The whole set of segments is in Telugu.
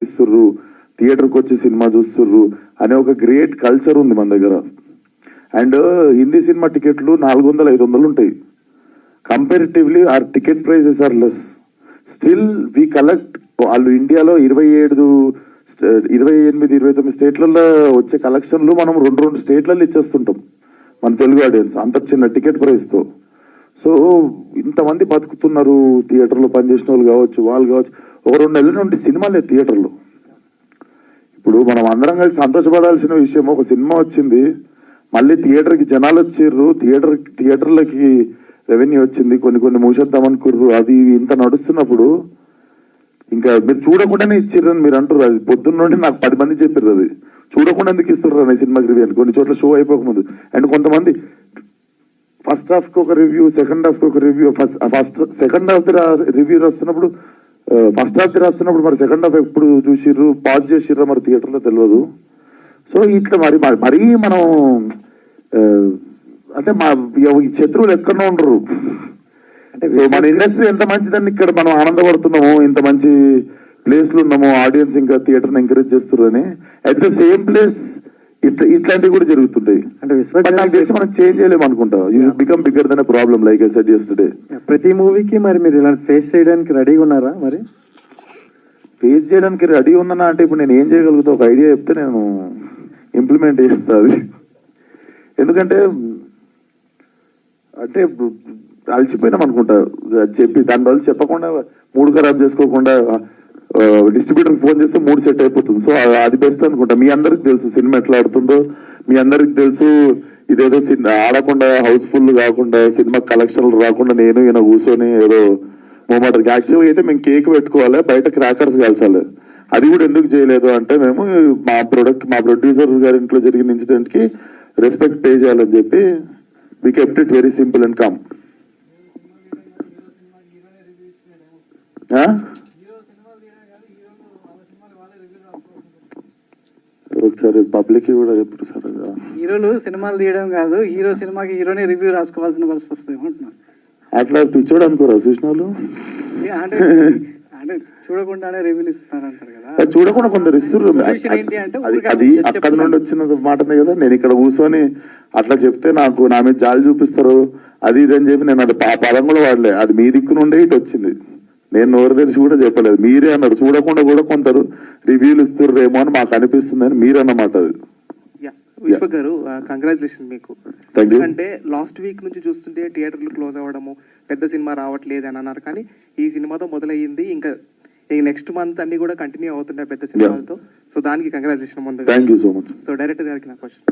ఇస్తుర్రు, థియేటర్కి వచ్చి సినిమా చూస్తుర్రు అనే ఒక గ్రేట్ కల్చర్ ఉంది మన దగ్గర. అండ్ హిందీ సినిమా టికెట్లు 400-500 ఉంటాయి. Comparatively are ticket prices are less. Still we collect. వాళ్ళు ఇండియాలో 28-29 స్టేట్లలో వచ్చే కలెక్షన్లు మనం 2 స్టేట్లలో ఇచ్చేస్తుంటాం మన తెలుగు ఆడియన్స్ అంత చిన్న టికెట్ ప్రైస్తో. సో ఇంతమంది బతుకుతున్నారు థియేటర్లో పనిచేసిన వాళ్ళు కావచ్చు, వాళ్ళు కావచ్చు. ఒక 2 నెలల నుండి సినిమా లేదు థియేటర్లో. ఇప్పుడు మనం అందరం కలిసి సంతోషపడాల్సిన విషయం, ఒక సినిమా వచ్చింది, మళ్ళీ థియేటర్కి జనాలు వచ్చిర్రు, థియేటర్లకి రెవెన్యూ వచ్చింది, కొన్ని మూసేద్దామనుకుర్రు. అది ఇంత నడుస్తున్నప్పుడు ఇంకా మీరు చూడకుండానే ఇచ్చిర్రని మీరు అంటారు. అది పొద్దున్న నుండి నాకు 10 మంది చెప్పారు అది చూడకుండా ఎందుకు ఇస్తుర్రు అనే సినిమాకి రివ్యూ అని. కొన్ని చోట్ల షో అయిపోకముందు. అండ్ కొంతమంది ఫస్ట్ హాఫ్కి ఒక రివ్యూ, సెకండ్ హాఫ్కి ఒక రివ్యూ. సెకండ్ హాఫ్ రివ్యూ రాస్తున్నప్పుడు, ఫస్ట్ హాఫ్ రాస్తున్నప్పుడు మరి సెకండ్ హాఫ్ ఎప్పుడు చూసిర్రు, పాజ్ చేసిర్రు మరి థియేటర్లో తెలియదు. సో ఇట్లా మరీ మనం అంటే మా శత్రువులు ఎక్కడో ఉండరు. సో మన ఇండస్ట్రీ ఎంత మంచిదని ఇక్కడ మనం ఆనందపడుతున్నాము, ఇంత మంచి ప్లేస్లు ఉన్నాము, ఆడియన్స్ ఇంకా థియేటర్ని ఎంకరేజ్ చేస్తున్నారని. అట్ ద సేమ్ ప్లేస్ ఇట్లాంటివి కూడా జరుగుతుంటాయి. అంటే నాకు తెలిసి మనం చేంజ్ చేయలేము అనుకుంటా. You should become bigger than a problem like I said yesterday. ప్రతి మూవీకి మరి మీరు ఇలాంటి ఫేస్ చేయడానికి రెడీగా ఉన్నారా? మరి ఫేస్ చేయడానికి రెడీ ఉన్నానా అంటే ఇప్పుడు నేను ఏం చేయగలుగుతా, ఒక ఐడియా చెప్తే నేను ఇంప్లిమెంట్ చేస్తా అది. ఎందుకంటే అంటే అలసిపోయినాం అనుకుంటా చెప్పి, దాని బదులు చెప్పకుండా మూడు ఖరాబ్ చేసుకోకుండా డిస్ట్రిబ్యూటర్కి ఫోన్ చేస్తే 3 సెట్ అయిపోతుంది. సో అది బెస్ట్ అనుకుంటా. మీ అందరికి తెలుసు సినిమా ఎట్లా ఆడుతుందో, మీ అందరికి తెలుసు. ఇదేదో ఆడకుండా హౌస్ఫుల్ కాకుండా సినిమా కలెక్షన్లు రాకుండా నేను ఈయన కూర్చొని ఏదో మూమెంట్. యాక్చువల్గా అయితే మేము కేక్ పెట్టుకోవాలి, బయట క్రాకర్స్ కాల్చాలి. అది కూడా ఎందుకు చేయలేదు అంటే మేము మా ప్రొడ్యూసర్ గారి ఇంట్లో జరిగిన ఇన్సిడెంట్ కి రెస్పెక్ట్ పే చేయాలని చెప్పి we kept it very simple and calm. ఒకసారి పబ్లిక్ కూడా చెప్పుడు సార్. హీరోలు సినిమాలు తీయడం కాదు, హీరో సినిమాకి హీరోనే రివ్యూ రాసుకోవాల్సిన పరిస్థితి వస్తుంది అంటున్నారు. అట్లా పిచ్చోడు అనుకోరా చూసిన వాళ్ళు? అంటే చూడకుండానే రివ్యూలు ఇస్తున్నారు అంటారు కదా. చూడకుండా కొందరు ఇస్తున్నారు. అది అక్కడ నుండి వచ్చిన మాటనే కదా. నేను ఇక్కడ కూర్చొని అట్లా చెప్తే నాకు నా మీద జాలి చూపిస్తారు అది ఇది అని చెప్పి నేను అది పదం కూడా వాడలే. అది మీ దిక్కు నుండే ఇటు వచ్చింది. నేను నోరు తెరిచి కూడా చెప్పలేదు. మీరే అన్నారు చూడకుండా కూడా కొందరు రివ్యూలు ఇస్తుర్రేమో అని మాకు అనిపిస్తుంది అని మీరు అన్నమాట. అది విశ్వక్ గారు కంగ్రాచులేషన్ మీకు. అంటే లాస్ట్ వీక్ నుంచి చూస్తుంటే థియేటర్లు క్లోజ్ అవ్వడము, పెద్ద సినిమా రావట్లేదు అని అన్నారు. కానీ ఈ సినిమాతో మొదలయ్యింది, ఇంకా నెక్స్ట్ మంత్ అన్ని కూడా కంటిన్యూ అవుతుంటాయి పెద్ద సినిమాలతో. సో దానికి కంగ్రాచులేషన్ ముందు. Thank you so much. So director గారికి నా క్వశ్చన్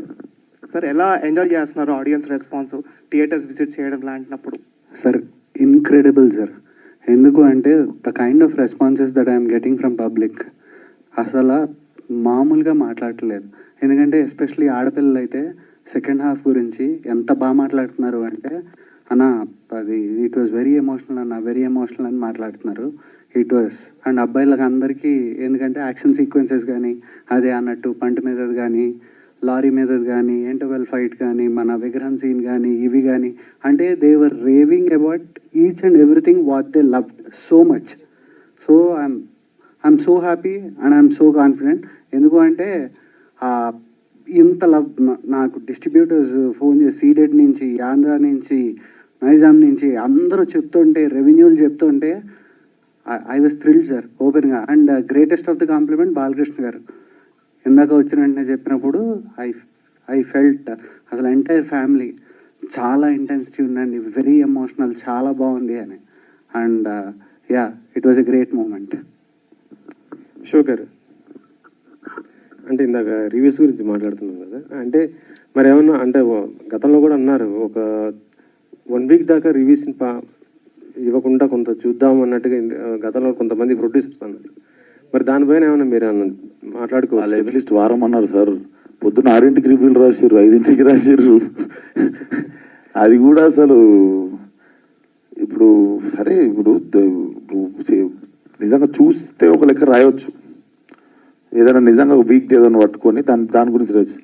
సార్, ఎలా ఎంజాయ్ చేస్తున్నారు ఆడియన్స్ రెస్పాన్స్, థియేటర్స్ విజిట్ చేయడం లాంటినప్పుడు? Sir incredible sir. ఎందుకు అంటే the kind of responses that I'm getting from public అసలు మామూలుగా మాట్లాడట్లేదు. ఎందుకంటే ఎస్పెషలీ ఆడపిల్లలు అయితే సెకండ్ హాఫ్ గురించి ఎంత బాగా మాట్లాడుతున్నారు అంటే, అన్న అది ఇట్ వాజ్ వెరీ ఎమోషనల్ అన్న, వెరీ ఎమోషనల్ అని మాట్లాడుతున్నారు. It was. అండ్ అబ్బాయిలకు అందరికీ ఎందుకంటే యాక్షన్ సీక్వెన్సెస్ కానీ అదే అన్నట్టు పంట మీదది కానీ లారీ మీదది కానీ ఇంటర్వెల్ ఫైట్ కానీ మన విగ్రహం సీన్ కానీ ఇవి కానీ అంటే they were raving about each and everything what they loved so much. So I'm so happy and I'm so confident. ఎందుకు అంటే ఇంత లవ్ నాకు డిస్ట్రిబ్యూటర్స్ ఫోన్ చేసి సీడెడ్ నుంచి, ఆంధ్ర నుంచి, నైజాం నుంచి అందరూ చెప్తుంటే, రెవెన్యూలు చెప్తుంటే ఐ వాజ్ థ్రిల్డ్ సార్ ఓపెన్గా. And greatest of the compliment Balakrishna garu ఇందాక వచ్చిన వెంటనే చెప్పినప్పుడు ఐ ఫెల్ట్ అసలు ఎంటైర్ ఫ్యామిలీ చాలా ఇంటెన్సిటీ ఉందండి, వెరీ ఎమోషనల్, చాలా బాగుంది అని. And ya it was a great moment. షో గారు అంటే ఇందాక రివ్యూస్ గురించి మాట్లాడుతున్నాం కదా, అంటే మరి ఏమన్నా అంటే గతంలో కూడా అన్నారు ఒక 1 వీక్ దాకా రివ్యూస్ ఇవ్వకుండా కొంత చూద్దాం అన్నట్టుగా గతంలో కొంతమంది ప్రొడ్యూసర్స్ అన్నారు. మరి దానిపైన ఏమన్నా మీరు మాట్లాడుకోవాలి? అట్లీస్ట్ వారం అన్నారు సార్. పొద్దున్న 6ంటికి రివ్యూలు రాసిర్రు, 5ంటికి రాసిర్రు. అది కూడా అసలు ఇప్పుడు సరే, ఇప్పుడు నిజంగా చూస్తే ఒక లెక్క రాయవచ్చు, ఏదైనా నిజంగా వీక్ ఏదైనా పట్టుకొని దాని గురించి రాయొచ్చు.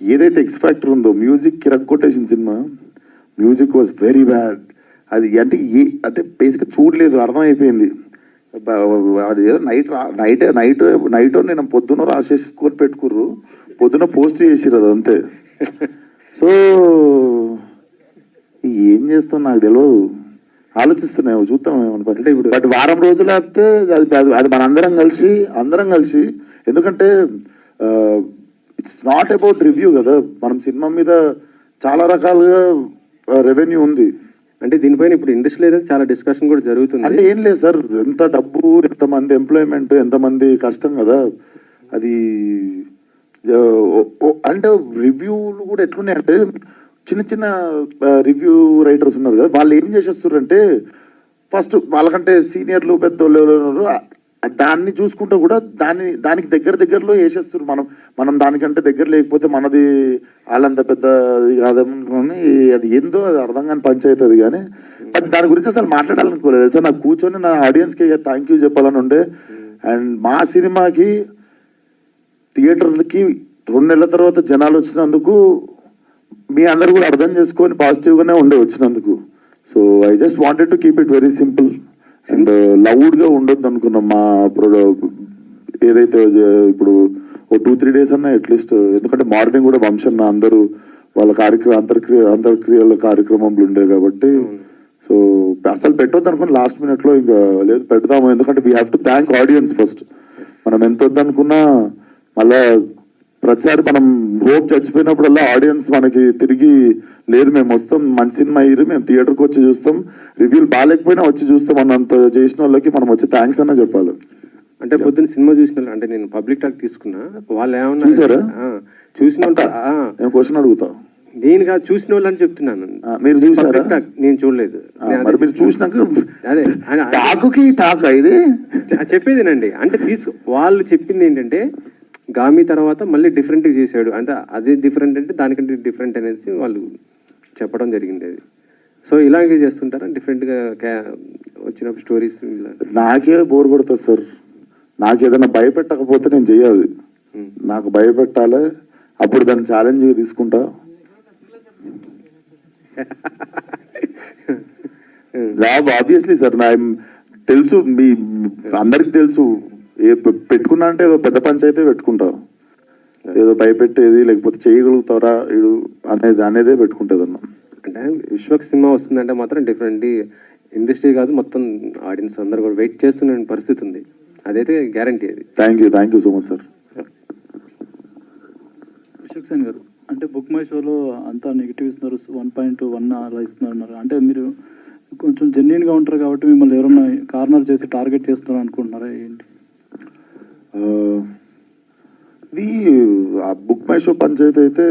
ఏదైతే ఎక్స్ ఫ్యాక్టర్ ఉందో, మ్యూజిక్ రగ్గొట్టేసిన సినిమా, మ్యూజిక్ వాజ్ వెరీ బ్యాడ్. అది అంటే బేసిక్గా చూడలేదు, అర్థమైపోయింది. అది ఏదో నైట్ నేను పొద్దున రాసేసుకొని పెట్టుకుర్రు, పొద్దున పోస్ట్ చేసిర్రు అది అంతే. సో ఏం చేస్తాం నాకు తెలియదు, ఆలోచిస్తున్నాయి చూద్దాం ఏమనుకుంటే. ఇప్పుడు బట్ వారం రోజులు అయితే అది మన అందరం కలిసి ఎందుకంటే ఇట్స్ నాట్ అబౌట్ రివ్యూ కదా, మనం సినిమా మీద చాలా రకాలుగా రెవెన్యూ ఉంది. అంటే దీనిపైన ఇప్పుడు ఇండస్ట్రీ లేదా చాలా డిస్కషన్ కూడా జరుగుతుంది. అంటే ఏం లేదు సార్, ఎంత డబ్బు, ఎంతమంది ఎంప్లాయ్మెంట్, ఎంతమంది కష్టం కదా అది. అంటే రివ్యూలు కూడా ఎట్లున్నాయి అంటే చిన్న రివ్యూ రైటర్స్ ఉన్నారు కదా, వాళ్ళు ఏం చేసేస్తున్నారంటే ఫస్ట్ వాళ్ళకంటే సీనియర్లు పెద్దోళ్ళు దాన్ని చూసుకుంటూ కూడా దానికి దగ్గరలో వేసేస్తారు. మనం దానికంటే దగ్గర లేకపోతే మనది వాళ్ళంత పెద్ద కాదనుకోని అది ఏందో అది అర్థం కాని పంచాయతీ అది. కానీ బట్ దాని గురించి అసలు మాట్లాడాలనుకోలేదు సార్. నాకు కూర్చొని నా ఆడియన్స్కి థ్యాంక్ యూ చెప్పాలని ఉండే. అండ్ మా సినిమాకి థియేటర్లకి 2 నెలల తర్వాత జనాలు వచ్చినందుకు మీ అందరు కూడా అర్థం చేసుకొని పాజిటివ్గానే వచ్చినందుకు. So I just wanted to keep it very simple and లౌడ్గా ఉండొద్దు అనుకున్నాం. మా ఏదైతే ఇప్పుడు 2-3 days అన్నా అట్లీస్ట్, ఎందుకంటే మార్నింగ్ కూడా వంశన్న అందరూ వాళ్ళ అంతర్క్రియల కార్యక్రమంలో ఉండే కాబట్టి. సో అసలు పెట్టొద్దు అనుకుని లాస్ట్ మినిట్లో ఇంకా లేదు పెడదాము, ఎందుకంటే we have to thank audience first. మనం ఎంత వద్దనుకున్నా మళ్ళా ప్రతిసారి మనం హోప్ చచ్చిపోయినప్పుడల్లా ఆడియన్స్ మనకి తిరిగి లేదు మేము వస్తాం, మంచి సినిమా అయ్యి మేము థియేటర్కి వచ్చి చూస్తాం, రివ్యూలు బాగాలేకపోయినా వచ్చి చూస్తాం అన్నంత చేసిన వాళ్ళకి మనం వచ్చి థ్యాంక్స్ అన్న చెప్పాలి. అంటే పొద్దున్న సినిమా చూసిన అంటే నేను పబ్లిక్ టాక్ తీసుకున్నా, వాళ్ళు ఏమన్నా చూసారా? చూసిన నేను క్వశ్చన్ అడుగుతా, నేను కాదు చూసిన వాళ్ళు అని చెప్తున్నాను. మీరు చూసారా? నేను చూడలేదు. మరి మీరు చూసినాక అదే టాక్ ఇది చెప్పేదేనండి. అంటే వాళ్ళు చెప్పింది ఏంటంటే గామి తర్వాత మళ్ళీ డిఫరెంట్ చేశాడు, అంటే అదే డిఫరెంట్ అంటే దానికంటే డిఫరెంట్ అనేసి వాళ్ళు చెప్పడం జరిగింది. అది సో ఇలాగే చేస్తుంటారా డిఫరెంట్గా వచ్చినప్పుడు స్టోరీస్? నాకే బోర్ కొడుతుంది సార్, నాకు ఏదైనా భయపెట్టకపోతే నేను చెయ్యాలి, నాకు భయపెట్టాలి, అప్పుడు దాన్ని ఛాలెంజ్ తీసుకుంటా. ఆబ్వియస్లీ సార్, నా తెలుసు, మీ అందరికి తెలుసు, పెట్టుకున్నా అంటే ఏదో పెద్ద పంచాయితీ పెట్టుకుంటా, ఏదో భయపెట్టేది లేకపోతే చేయగలుగుతారా ఇడు అనేదే పెట్టుకుంటుంది అన్న. అంటే విశ్వక్ సినిమా వస్తుందంటే మాత్రం డిఫరెంట్ ఇండస్ట్రీ కాదు మొత్తం ఆడియన్స్ అందరు కూడా వెయిట్ చేస్తున్న పరిస్థితి ఉంది, అదైతే గ్యారంటీ. అది thank you so much sir. Vishwak Sen గారు, అంటే బుక్ మై షోలో అంతా నెగిటివ్ ఇస్తున్నారు, 1.1 అలా ఇస్తున్నారు. అంటే మీరు కొంచెం జెన్యున్గా ఉంటారు కాబట్టి మిమ్మల్ని ఎవరైనా కార్నర్ చేసి టార్గెట్ చేస్తున్నారు అనుకుంటున్నారా ఏంటి? ఇది ఆ బుక్ మై షో పంచాయతీ అయితే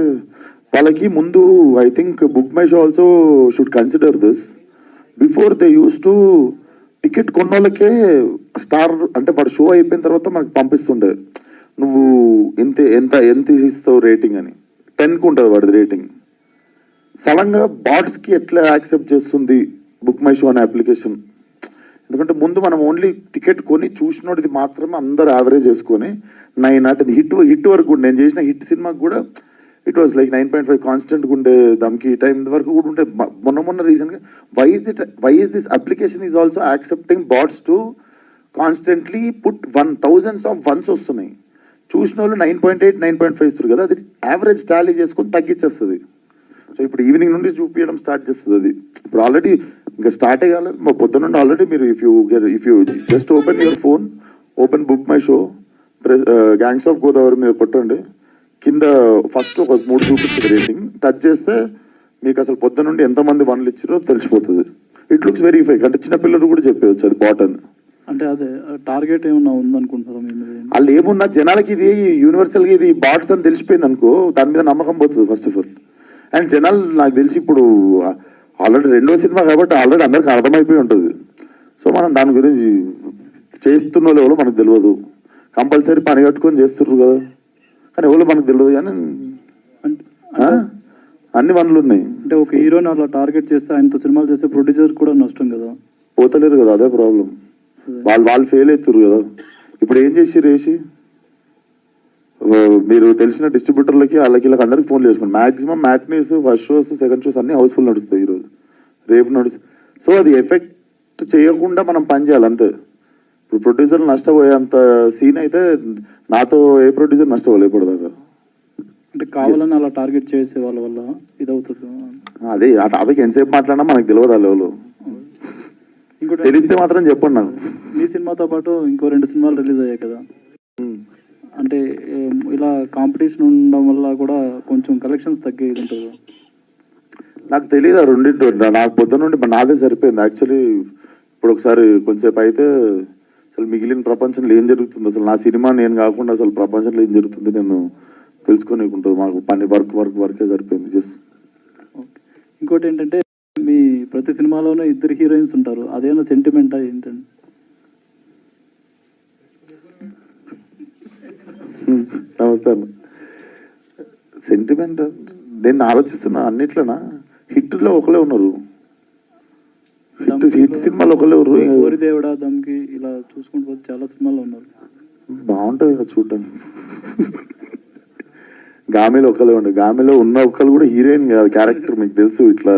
వాళ్ళకి ముందు I think BookMyShow also should consider this. Before they use to ticket కొన్నోళ్ళకే స్టార్ అంటే వాడు షో అయిపోయిన తర్వాత మనకు పంపిస్తుండే, నువ్వు ఎంత ఇస్తావు రేటింగ్ అని. 10కి ఉంటుంది వాడిది రేటింగ్. సడన్గా బాట్స్కి ఎట్లా యాక్సెప్ట్ చేస్తుంది బుక్ మై షో అనే అప్లికేషన్? ఎందుకంటే ముందు మనం ఓన్లీ టికెట్ కొని చూసినోడిది మాత్రమే అందరు యావరేజ్ చేసుకొని 9 అంటే హిట్ వరకు కూడా, నేను చేసిన హిట్ సినిమాకి కూడా ఇట్ వాజ్ లైక్ 9.5 కాన్స్టెంట్గా ఉండే, దానికి టైం వరకు కూడా ఉంటే. మొన్న రీసెంట్గా why is this application is also accepting bots to constantly put 1000s of ones వస్తున్నాయి. చూసిన వాళ్ళు 9.8, 9.5 ఇస్తారు కదా, అది యావరేజ్ టాలీ చేసుకొని తగ్గించేస్తుంది. సో ఇప్పుడు ఈవినింగ్ నుండి చూపించడం స్టార్ట్ చేస్తుంది. అది ఇప్పుడు ఆల్రెడీ ఇంకా స్టార్ట్ అయ్యాలి మా పొద్దున్న నుండి ఆల్రెడీ. మీరు if you just open your phone, open book my show, gangs of Godavari మీద కొట్టండి, కింద ఫస్ట్ ఒక 3 చూపిస్తుంది రేటింగ్, టచ్ చేస్తే మీకు అసలు పొద్దున్న నుండి ఎంతమంది 1లు ఇచ్చారో తెలిసిపోతుంది. ఇట్ లుక్స్ వెరీ ఫేక్, అంటే చిన్నపిల్లలు కూడా చెప్పేవచ్చు అది బాట్ అని. అంటే అదే టార్గెట్ ఏమన్నా ఉందనుకుంటారా మీరు? వాళ్ళు ఏమున్నా జనాలకి ఇది యూనివర్సల్గా ఇది బాట్స్ అని తెలిసిపోయింది అనుకో, దాని మీద నమ్మకం పోతుంది ఫస్ట్ ఆఫ్ ఆల్. అండ్ జనాలు నాకు తెలిసి ఇప్పుడు ఆల్రెడీ 2వ సినిమా కాబట్టి ఆల్రెడీ అందరికి అర్థమైపోయి ఉంటుంది. సో మనం దాని గురించి చేస్తున్న వాళ్ళు ఎవరో మనకు తెలియదు, కంపల్సరీ పని కట్టుకొని చేస్తున్నారు కదా, కానీ ఎవరో మనకు తెలియదు. కానీ అన్ని పనులు ఉన్నాయి. అంటే ఒక హీరోని అలా టార్గెట్ చేస్తే ఆయనతో సినిమాలు చేస్తే ప్రొడ్యూసర్ కూడా నష్టం కదా, పోతలేరు కదా, అదే ప్రాబ్లం. వాళ్ళు ఫెయిల్ అవుతారు కదా. ఇప్పుడు ఏం చేసి మీరు తెలిసిన డిస్ట్రిబ్యూటర్లకి వాళ్ళకి అందరికి ఫోన్లు చేసుకోండి. Maximum matinees, first shows, second shows అన్ని హౌస్ఫుల్ నడుస్తాయి ఈరోజు, రేపు నడుస్తాయి. సో అది ఎఫెక్ట్ చేయకుండా మనం పని చేయాలి అంతే. ఇప్పుడు ప్రొడ్యూసర్ నష్టపోయేంత సీన్ అయితే నాతో ఏ ప్రొడ్యూసర్ నష్టపోలే ఇప్పుడు దాకా. అంటే కావాలని అలా టార్గెట్ చేసే వాళ్ళ వల్ల ఇదవుతుంది. అదే ఆ టాపిక్ ఎంతసేపు మాట్లాడినా మనకు తెలియదు ఆ లెవెల్. ఇంకోటి తెలిస్తే మాత్రం చెప్పండి నాకు. మీ సినిమాతో పాటు ఇంకో 2 సినిమాలు రిలీజ్ అయ్యాయి కదా, అంటే ఇలా కాంపిటీషన్ ఉండడం వల్ల కూడా కొంచెం కలెక్షన్స్ తగ్గేది ఉంటుంది. నాకు తెలియదు ఆ రెండింటి, నాకు పొద్దున్న నుండి నాదే సరిపోయింది యాక్చువల్లీ. ఇప్పుడు ఒకసారి కొంచెంసేపు అయితే అసలు మిగిలిన ప్రపంచంలో ఏం జరుగుతుంది, అసలు నా సినిమా నేను కాకుండా అసలు ప్రపంచంలో ఏం జరుగుతుంది నేను తెలుసుకోనికుంటుంది. మాకు పని వర్కే సరిపోయింది జస్ట్. ఇంకోటి ఏంటంటే మీ ప్రతి సినిమాలోనే 2 హీరోయిన్స్ ఉంటారు, అదేనా సెంటిమెంటా ఏంటండి? నమస్తే అన్న. సెంటిమెంట్ నేను ఆలోచిస్తున్నా అన్నిట్లోనా హిట్లో ఒకలే ఉన్నారు, హిట్ సినిమాలు ఒకలే ఉన్నారు. ఓరి దేవుడా, దమ్కి ఇలా చూసుకుంటూ పోతే చాలా సినిమాలు ఉన్నారు. బాగుంటుంది కదా చూడటానికి. గామిలో ఒకలే ఉండే, గామిలో ఉన్న ఒక్కరు కూడా హీరోయిన్ కాదు, క్యారెక్టర్ మీకు తెలుసు. ఇట్లా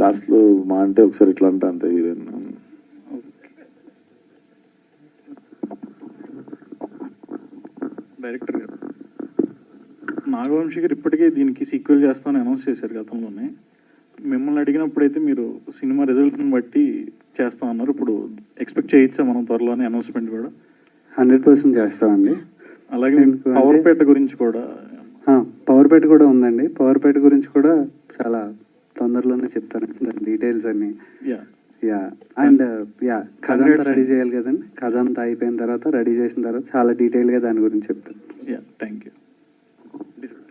లాస్ట్ లో మా అంటే ఒకసారి ఇట్లా అంటే అంత హీరోయిన్. డైరెక్టర్ గారు, నాగవంశీ గారు ఇప్పటికే దీనికి సీక్వెల్ చేస్తామని అనౌన్స్ చేశారు గతంలోనే. మిమ్మల్ని అడిగినప్పుడైతే మీరు సినిమా రిజల్ట్ని బట్టి చేస్తామన్నారు. ఇప్పుడు ఎక్స్పెక్ట్ చేయొచ్చా మనం త్వరలోనే అనౌన్స్మెంట్ కూడా? 100% చేస్తామండి. అలాగే పవర్పేట గురించి కూడా, పవర్పేట కూడా ఉందండి. పవర్పేట గురించి కూడా చాలా తొందరలోనే చెప్తాను దాని డీటెయిల్స్ అన్ని. అండ్ కథ అంతా రెడీ చేయాలి కదండి. కథ అంతా అయిపోయిన తర్వాత రెడీ చేసిన తర్వాత చాలా డీటెయిల్గా దాని గురించి చెప్తాను. Thank you.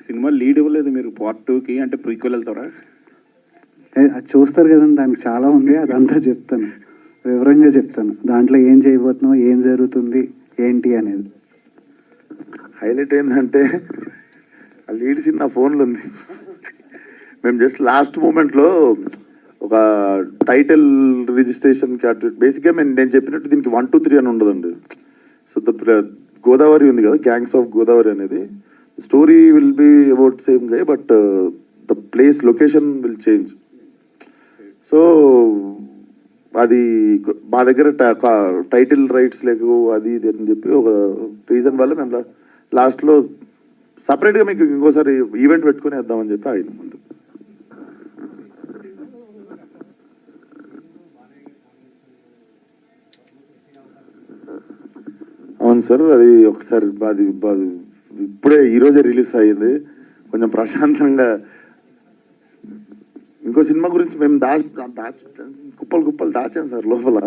సినిమా లీడ్ ఇవ్వలేదు మీరు పార్ట్ 2కి, అంటే ప్రీక్వెల్ వెళ్తారా? అది చూస్తారు కదండి, దానికి చాలా ఉంది, అదంతా చెప్తాను, వివరంగా చెప్తాను. దాంట్లో ఏం చేయబోతున్నాం, ఏం జరుగుతుంది, ఏంటి అనేది. హైలైట్ ఏంటంటే ఆ లీడ్ సీన్ నా ఫోన్లో ఉంది. మేము జస్ట్ లాస్ట్ మూమెంట్లో ఒక టైటిల్ రిజిస్ట్రేషన్కి అటు బేసిక్గా నేను చెప్పినట్టు దీనికి 1, 2, 3 అని ఉండదండి. సో గోదావరి ఉంది కదా, గ్యాంగ్స్ ఆఫ్ గోదావరి అనేది story will be about same gay, but the place location will change. So అది మా దగ్గర టైటిల్ రైట్స్ లేకు అది ఇది అని చెప్పి ఒక రీజన్ వల్ల మేము లాస్ట్లో సపరేట్గా మీకు ఇంకోసారి ఈవెంట్ పెట్టుకుని వేద్దామని చెప్పి ఆయన ముందు. అవును సార్, అది ఒకసారి అది ఇప్పుడే ఈరోజే రిలీజ్ అయ్యింది. కొంచెం ప్రశాంతంగా ఇంకో సినిమా గురించి మేము కుప్పలు దాచాను సార్ లోపల.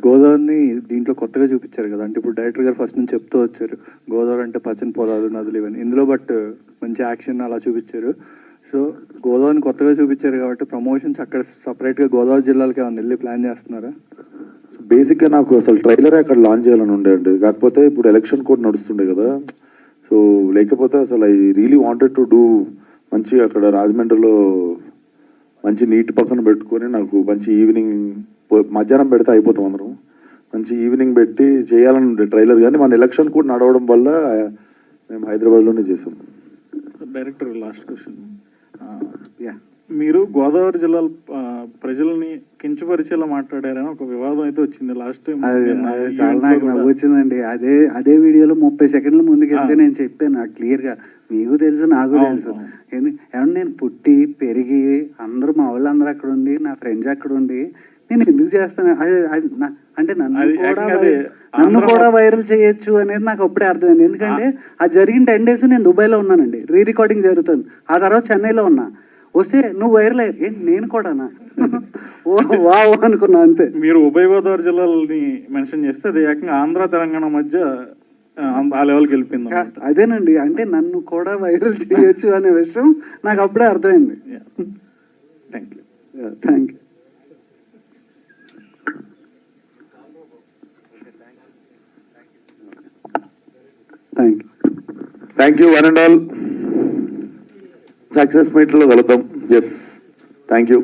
గోదావరిని దీంట్లో కొత్తగా చూపించారు కదా, అంటే ఇప్పుడు డైరెక్టర్ గారు ఫస్ట్ నుంచి చెప్తూ వచ్చారు గోదావరి అంటే పచ్చని పొలాలు, నదులు ఇవన్నీ. ఇందులో బట్ మంచి యాక్షన్ అలా చూపించారు. సో గోదావరిని కొత్తగా చూపించారు కాబట్టి ప్రమోషన్స్ అక్కడ సపరేట్గా గోదావరి జిల్లాలకి ఏమైనా వెళ్ళి ప్లాన్ చేస్తున్నారా? బేసిక్గా నాకు అసలు ట్రైలరే అక్కడ లాంచ్ చేయాలని ఉండే అండి, కాకపోతే ఇప్పుడు ఎలక్షన్ కోడ్ నడుస్తుండే కదా. సో లేకపోతే అసలు I really wanted to do మంచిగా అక్కడ రాజమండ్రిలో మంచి నీటి పక్కన పెట్టుకొని నాకు మంచి ఈవినింగ్ మధ్యాహ్నం పెడితే అయిపోతాం అందరం. మంచి ఈవినింగ్ పెట్టి చేయాలని ఉండే ట్రైలర్, కానీ మన ఎలక్షన్ కూడా నడవడం వల్ల మేము హైదరాబాద్లోనే చేసాం. డైరెక్టర్ లాస్ట్ క్వశ్చన్, మీరు గోదావరి జిల్లా ప్రజల్ని కించపరిచేలా మాట్లాడారని ఒక వివాదం అయితే వచ్చింది లాస్ట్ టైం. చాలా నాకు నవ్వొచ్చిందండి. అదే వీడియోలో 30 సెకండ్ల ముందుకు వెళ్తే నేను చెప్పాను నాకు క్లియర్గా, మీకు తెలుసు నాకు తెలుసు. ఏమన్నా నేను పుట్టి పెరిగి అందరూ మా వాళ్ళందరూ అక్కడ ఉండి నా ఫ్రెండ్స్ అక్కడ ఉండి నేను ఎందుకు చేస్తాను అంటే నన్ను కూడా వైరల్ చేయొచ్చు అనేది నాకు అప్పుడే అర్థమైంది. ఎందుకంటే అది జరిగిన 10 days నేను దుబాయ్లో ఉన్నానండి, రీ రికార్డింగ్ జరుగుతుంది. ఆ తర్వాత చెన్నైలో ఉన్నా. వస్తే నువ్వు వైరల్ అయ్యి నేను కూడానా ఓ వావ్ అనుకున్నా అంతే. మీరు ఉభయ గోదావరి జిల్లాలని మెన్షన్ చేస్తే అది ఏకంగా ఆంధ్ర తెలంగాణ మధ్య ఆ లెవెల్కి వెళ్ళిపోయింది. అదేనండి, అంటే నన్ను కూడా వైరల్ చేయొచ్చు అనే విషయం నాకు అప్పుడే అర్థమైంది. Thank you. Thank you. Thank you one and all. Success మీట్లో కలుద్దాం. Yes, thank you.